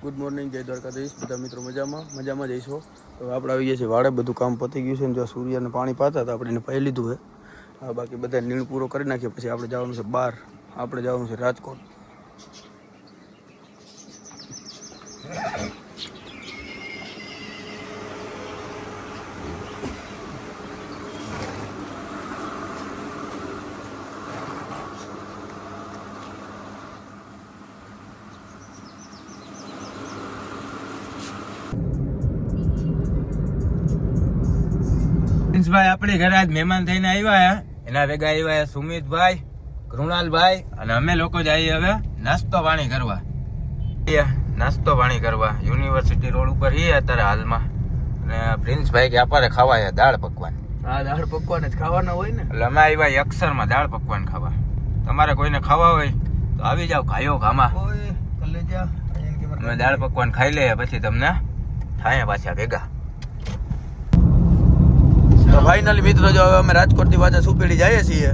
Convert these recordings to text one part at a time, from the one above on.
Good morning, જય દ્વારકાધીશ. બધા મિત્રો મજામાં જઈશું. તો આપણે આવી ગયા છીએ વાડે, બધું કામ પતી ગયું છે ને જો સૂર્યને પાણી પાતા હતા આપણે એને પાઈ લીધું છે. હા, બાકી બધા નીણ પૂરો કરી નાખીએ પછી આપણે જવાનું છે બહાર, આપણે જવાનું છે રાજકોટ. ભાઈ આપણે ઘરે આજ મહેમાન થઈને આવ્યા, એના ભેગા આવ્યા સુમિતભાઈ, કૃણાલભાઈ અને અમે લોકો જઈએ હવે નાસ્તો પાણી કરવા યુનિવર્સિટી રોડ ઉપર છીએ અત્યારે હાલમાં. અને પ્રિન્સભાઈ કે આપણે ખાવા દાળ પકવાન. હા, દાળ પકવાન જ ખાવાના હોય ને, એટલે અમે આવ્યા અક્ષરમાં દાળ પકવાન ખાવા. તમારે કોઈને ખાવા હોય તો આવી જાવ ખાયો ખામાં. અમે દાળ પકવાન ખાઈ લઈએ પછી તમને થાય પાછા ભેગા. તો ફાઇનલી મિત્રો જો હવે અમે રાજકોટથી પાછા સુપેડી જઈએ છીએ.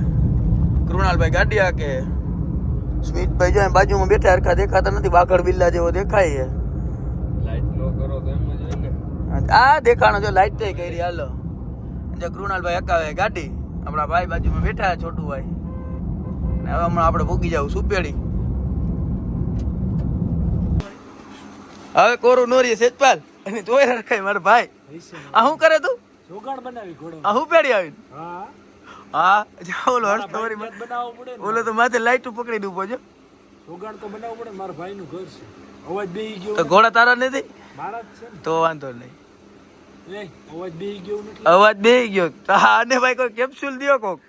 કૃણાલભાઈ ગાડી કે સ્મિતભાઈ જો બાજુમાં બેઠા હરખા દેખાતા નથી, બાકડ બિલ્લા જેવો દેખાય છે. લાઈટ નો કરો તો એમ જ હોય ને. આ દેખાણો જો લાઈટ થઈ કરી. હાલો જો કૃણાલભાઈ હકાવે ગાડી, આપણા ભાઈ બાજુમાં બેઠા છે છોટું ભાઈ. ને હવે હમણાં આપણે ભૂગી જાવ સુપેડી. હવે કોરું નોરી સેજપાલ અને તોય રખાય મારા ભાઈ. આ શું કરે તું? જોગાડ બનાવી ઘોડો. આ હું પેડી આવી. હા હા, ઓલો હર્ષ તમારી બનાવવો પડે ને. ઓલો તો માથે લાઈટ પકડી દઉં પોજો. જોગાડ તો બનાવવો પડે. મારા ભાઈ નું ઘર છે. અવાજ બેહી ગયો. તો ઘોડા તારા નથી મારા જ છે ને. તો વાંધો નહીં. એ અવાજ બેહી ગયો નથી. અવાજ બેહી ગયો. હા, અને ભાઈ કોઈ કેપ્સ્યુલ દિયો કોક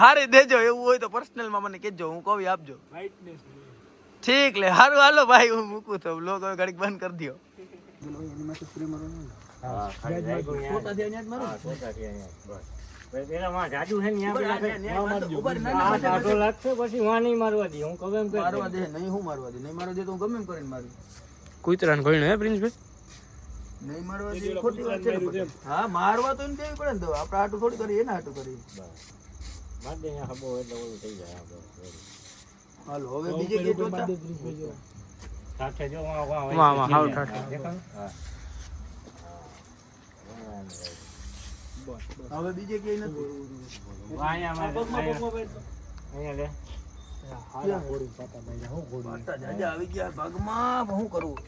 હારી દેજો. એવું હોય તો પર્સનલ માં મને કહેજો, હું કહું આપજો. બ્રાઇટનેસ ઠીક લે, સારું હાલો ભાઈ હું મૂકું તો લોગ હવે ઘડીક બંધ કરી દો. કુતરાને કોઈ હે પ્રિન્સભાઈ નહીં મારવા દે, ખોટી વાત છે. હા, મારવા તો એમ કેવી પડે ને, તો આપણે આટું થોડી કરીએ, એના આટું કરીએ. હાલો હવે બીજે કે જોતા હવે બીજે કે નથી. આવી ગયા ભાગમાં શું કરવું?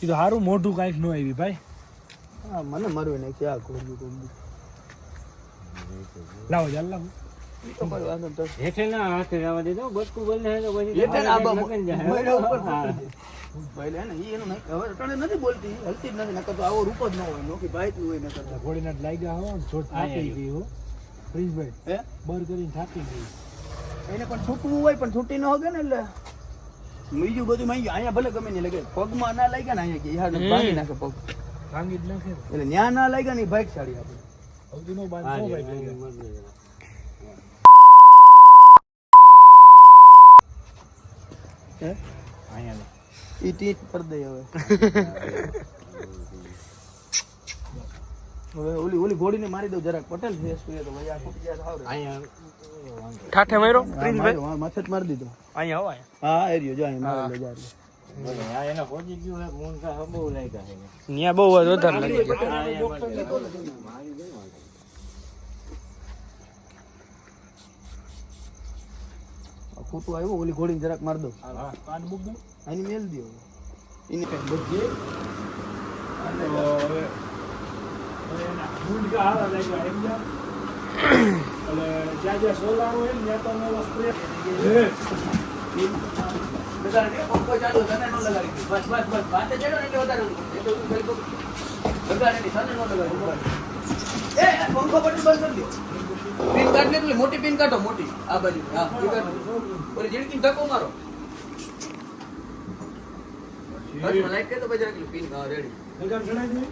સારું મોઢું કઈક નો આવી ભાઈ. હા, મને મરવી નાખી આ કોમ્બી. લાવો ચાલ લાવો. તો કોઈ વાંધો નહીં. હેઠે ના હાથે જવા દીધો, બચકું બોલે તો પછી હેઠે ના આબા મોઢા ઉપર ભાઈ લે ને ઈ એનું નહીં. હવે અટાણે નથી બોલતી, હલતી જ નથી. નકર તો આવો રૂપ જ ન હોય, નોકી ભાઈ જ હોય. નકર ઘોડીના લાગ્યા આવો ને છોટ થાકી ગઈ હો પ્રિન્સભાઈ. હે બર કરીને થાકી ગઈ. એને પણ છૂટવું હોય પણ છૂટી ન હોગે ને, એટલે બીજું બધું માંગ્યું. અહીંયા ભલે ગમે નહીં લાગે, પગમાં ના લાગ્યા ને અહીંયા કે યાર ભાંગી નાખે પગ, ભાંગી જ નાખે એટલે ન્યા ના લાગ્યા ને ભાઈ સાડી આપણે અવધીનો બાંધો ભાઈ હે અહીંયા ઈ ટીટ પર દે. હવે ઓલી ઘોડીને મારી દઉં જરાક. પટેલ ફેસ પીએ તો ભાઈ આ ફૂટી જાય સાવ. અહીંયા ઠાઠે માર્યો પ્રિન્સભાઈ, માથે જ મારી દીધો. અહીંયા હોય. હા, એરિયો જો અહીં મારી લે જા. એને પહોંચી ગયું હે મુંકા બહુ લાગ્યા છે. ન્યા બહુ વધારે લાગી ગયો. ખોટું આવ્યું, ઓલી ઘોડીને જરાક માર દો. હા પાન મૂક દો. આની મેલ દો એની કઈ બચી અને હવે એના મુંડકા હારા લાગ્યા એમ જા. એટલે જ્યાં જ્યાં સોલાર હોય ને ત્યાં તો નવો સ્પ્રે બધાને પંખો ચાલુ તને ન લગાડી દે. બસ વાતે ચડો ને એટલે વધારે એટલે તું ભાઈ લગાડે ની તને ન લગાડી. એ પંખો બટન બંધ કરી દો. પિન કાઢ લે, મોટી પિન કાઢો, મોટી આ બાજુ. હા, ઈ કાઢો. ઓલી ઝીણકી ધક્કો મારો. બસ લાઈટ કે તો બજાર કે પિન રેડી. લગાડ જણાય નહીં.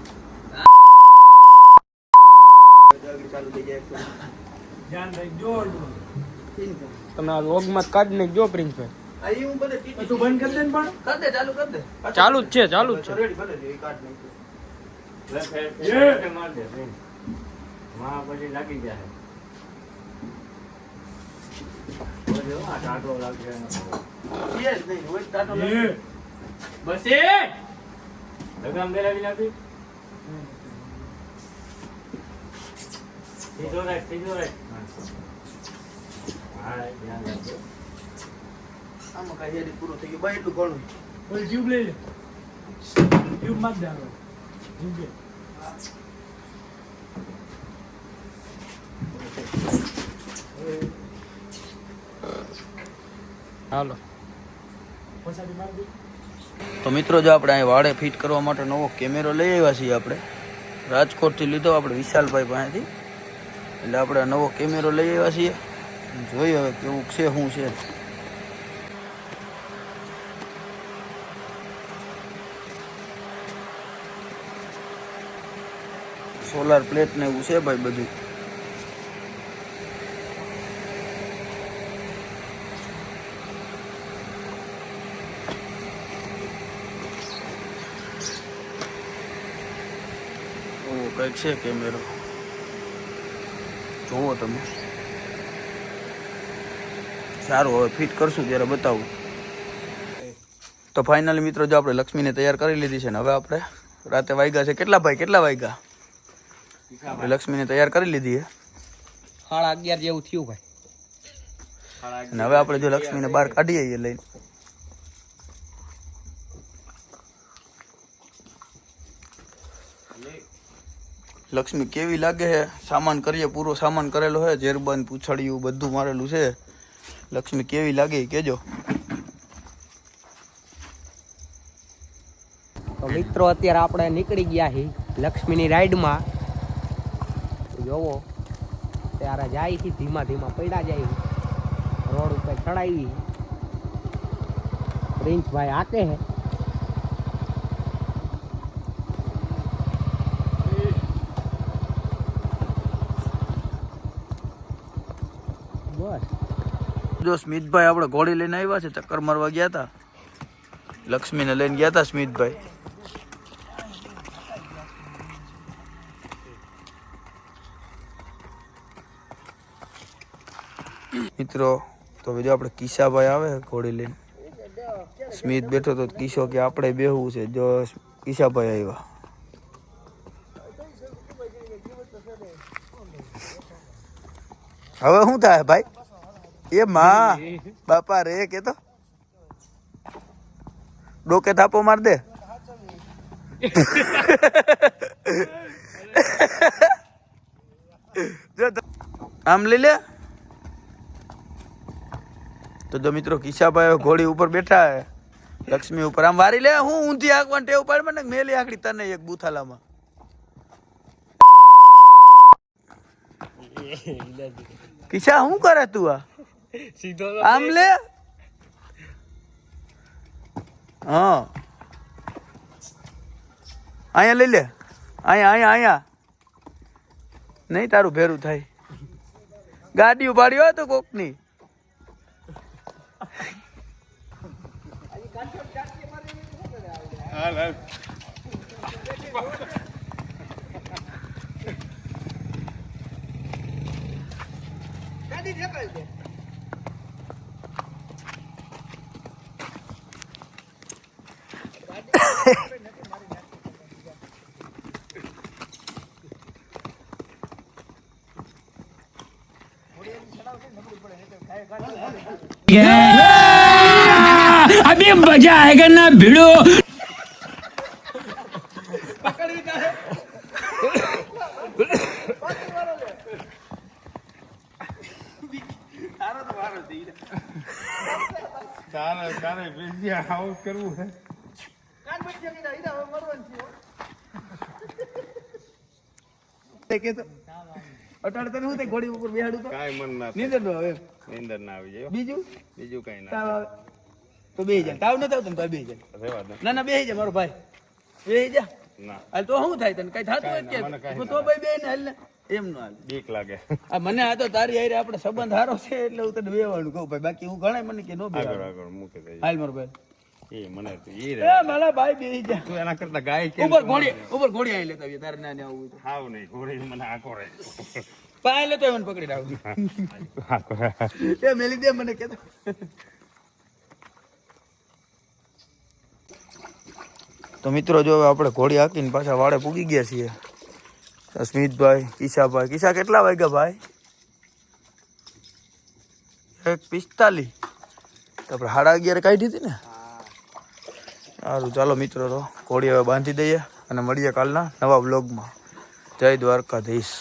ચાલુ થઈ જાય. ધ્યાન રાખજો. પિન કાઢ. તમે આ લોગમાં કાઢી નાખજો પ્રિન્સભાઈ. આ ઈ હું બધે ટીટી તું બંધ કરી દે ને પણ. કર દે, ચાલુ કર દે. ચાલુ જ છે, ચાલુ જ છે. રેડી ભલે એ કાઢ નાખજો. માર દે માં પછી લાગી જાય. આ ટાટો લાગે એ જ નહીં હોય ટાટો એ લાગે. બસ એ લગામ દેરાવી નાખી સીધો રાખ હા ધ્યાન રાખજો આમાં કાંઈ હેડી પૂરું થઈ ગયું ભાઈ એટલું ઘણું ઓલી ટ્યુબ લઈ લે ટ્યુબ માં જ દાડો ટ્યુબ લે હાલો પછાડી માર દે તો મિત્રો જો આપણે અહીં વાડે ફિટ કરવા માટે નવો કેમેરો લઈ આવ્યા છીએ આપણે રાજકોટથી લીધો આપણે વિશાલભાઈ પાસેથી એટલે આપણે નવો કેમેરો લઈ આવ્યા છીએ જોઈએ હવે કેવું છે શું છે સોલાર પ્લેટ ને એવું છે ભાઈ બધું કંઈક છે કેમેરો જોવો તમે સારું હવે ફિટ કરશું ત્યારે બતાવું તો ફાઇનલી મિત્રો જો આપણે લક્ષ્મીને તૈયાર કરી લીધી છે ને હવે આપણે રાતે વાગ્યા છે કેટલા વાગ્યા આપણે લક્ષ્મીને તૈયાર કરી લીધી છે 11:30 જેવું થયું ભાઈ અને હવે આપણે જો લક્ષ્મીને બહાર કાઢી આવીએ લઈને લક્ષ્મી કેવી લાગે છે સામાન કરીએ પૂરો સામાન કરેલો છે જેરબંધ પૂછડિયું બધું મારેલું છે લક્ષ્મી કેવી લાગે એ કહેજો તો મિત્રો અત્યારે આપણે નીકળી ગયા છીએ લક્ષ્મીની રાઈડમાં જોવો ત્યારે જાય છે ધીમા ધીમા પડ્યા જાય રોડ ઉપર ચડાવી પ્રિન્સભાઈ આતે હે બસ જો સ્મિતભાઈ આપણે ઘોડી લઈને આવ્યા છે ચક્કર મારવા ગયા હતા લક્ષ્મીને લઈને ગયા હતા સ્મિતભાઈ મિત્રો તો જો આપણે કિશાભાઈ આવે ઘોડી લઈને સ્મિત બેઠો તો કિશો કે આપણે બેહવું છે જો કિશાભાઈ આવ્યા હવે શું થાય ભાઈ એ માં બાપા રે કે તો ડોકે થાપો માર દે જો આમ લઈ લે તો જો મિત્રો કિશાભાઈ ઘોડી ઉપર બેઠા હે લક્ષ્મી ઉપર આમ વારી લે હું ઊંધી આંકવા ટેવ પાડ મને મેલી આંકડી તને એક બુથાલામાં કિશા શું કરે તું આ સીધો આમ લે હા અહીંયા લઈ લે અહીંયા નહીં તારું ભેરું થાય ગાડી ઉપાડી હોય તો કોકની अभी मजा आएगा ना भिड़ो અટાડ તને શું થાય ઘોડી ઉપર બેહાડું તો કાંઈ મન ના નીંદર નો આવે નીંદર ના આવી જાય બીજું બીજું કઈ ના તાવ આવે તો બેહી જા તાવ ન થાવ તને તો બેહી જા રેવા દે ના બેહી જા મારો ભાઈ બેહી જા ના હાલ તો શું થાય તને કઈ થતું હોય કાંઈ ના, મને કે કાંઈ તો ભાઈ બેન હાલ ને એમ નો હાલ બીક લાગે આ મને આ તો તારી હારે આપણે સંબંધ હારો છે એટલે હું તને બેવાનું કહું ભાઈ બાકી હું ઘણા મને કે નો આગળ બેવાનું આગળ મૂકી દે હાલ મારો ભાઈ એ મને તો એ એ મારા ભાઈ બેહી જા તું એના કરતા ગાય કેમ ઉપર ઘોડી આવી લેતા આવીએ તારે ના આવું હોય તો હાવ નહીં ઘોડી મને આખો રે પાય લેતો મને પકડી રાખજો એ મેલી દે મને કેતો તો મિત્રો જો આપણે ઘોડી હાકીને પાછા વાડે પૂગી ગયા છીએ. સ્મિતભાઈ, કિશાભાઈ. કિશા કેટલા વાગ્યા ભાઈ? 1:45. આપણે 11:30 કાઢી હતી ને. સારું ચાલો મિત્રો, તો ઘોડી હવે બાંધી દઈએ અને મળીએ કાલના નવા બ્લોગમાં. જય દ્વારકાધીશ.